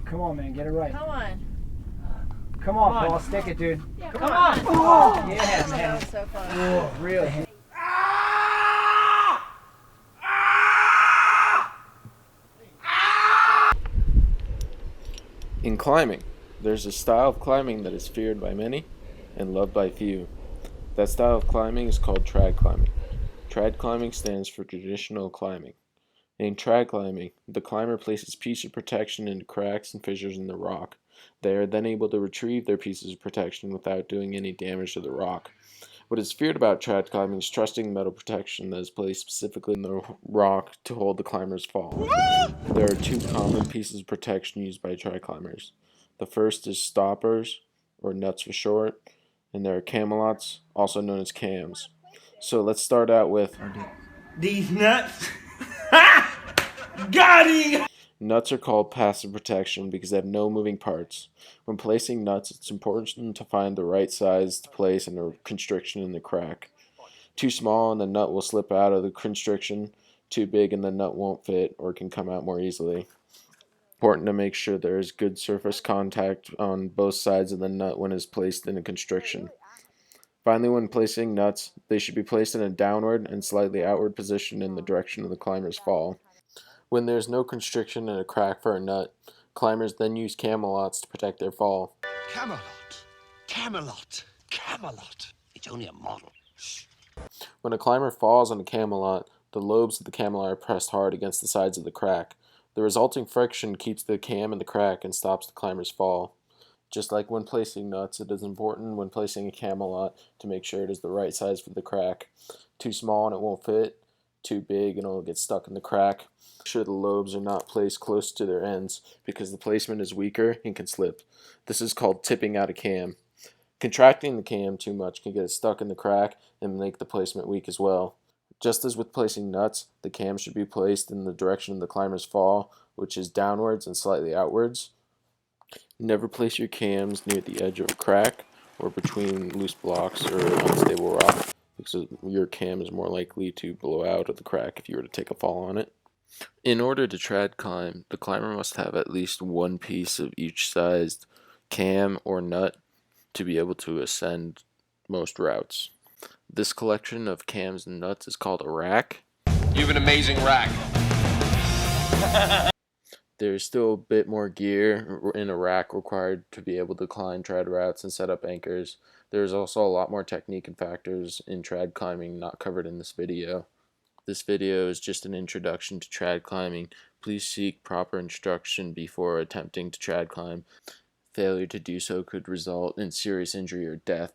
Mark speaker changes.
Speaker 1: Come on, man, get it right.
Speaker 2: Come on.
Speaker 1: Come on, Paul, stick it, dude.
Speaker 2: Yeah,
Speaker 1: Come on. Oh, yeah,
Speaker 2: That
Speaker 1: man.
Speaker 2: was so fun.
Speaker 1: Oh, really.
Speaker 3: In climbing, there's a style of climbing that is feared by many and loved by few. That style of climbing is called trad climbing. Trad climbing stands for traditional climbing. In trad climbing, the climber places pieces of protection into cracks and fissures in the rock. They are then able to retrieve their pieces of protection without doing any damage to the rock. What is feared about trad climbing is trusting metal protection that is placed specifically in the rock to hold the climber's fall. There are two common pieces of protection used by trad climbers. The first is stoppers, or nuts for short, and there are camelots, also known as cams. So let's start out with
Speaker 4: these nuts. Got him!
Speaker 3: Nuts are called passive protection because they have no moving parts. When placing nuts, it's important to find the right size to place and a constriction in the crack. Too small and the nut will slip out of the constriction. Too big and the nut won't fit or can come out more easily. Important to make sure there is good surface contact on both sides of the nut when it is placed in a constriction. Finally, when placing nuts, they should be placed in a downward and slightly outward position in the direction of the climber's fall. When there is no constriction and a crack for a nut, climbers then use camelots to protect their fall.
Speaker 5: Camelot. Camelot. Camelot. It's only a model. Shh.
Speaker 3: When a climber falls on a camelot, the lobes of the camelot are pressed hard against the sides of the crack. The resulting friction keeps the cam in the crack and stops the climber's fall. Just like when placing nuts, it is important when placing a camelot to make sure it is the right size for the crack. Too small and it won't fit. Too big and it will get stuck in the crack. Make sure the lobes are not placed close to their ends because the placement is weaker and can slip. This is called tipping out a cam. Contracting the cam too much can get it stuck in the crack and make the placement weak as well. Just as with placing nuts, the cam should be placed in the direction of the climber's fall, which is downwards and slightly outwards. Never place your cams near the edge of a crack or between loose blocks or unstable rock, because your cam is more likely to blow out of the crack if you were to take a fall on it. In order to trad climb, the climber must have at least one piece of each sized cam or nut to be able to ascend most routes. This collection of cams and nuts is called a rack.
Speaker 6: You have an amazing rack.
Speaker 3: There's still a bit more gear in a rack required to be able to climb trad routes and set up anchors. There's also a lot more technique and factors in trad climbing not covered in this video. This video is just an introduction to trad climbing. Please seek proper instruction before attempting to trad climb. Failure to do so could result in serious injury or death.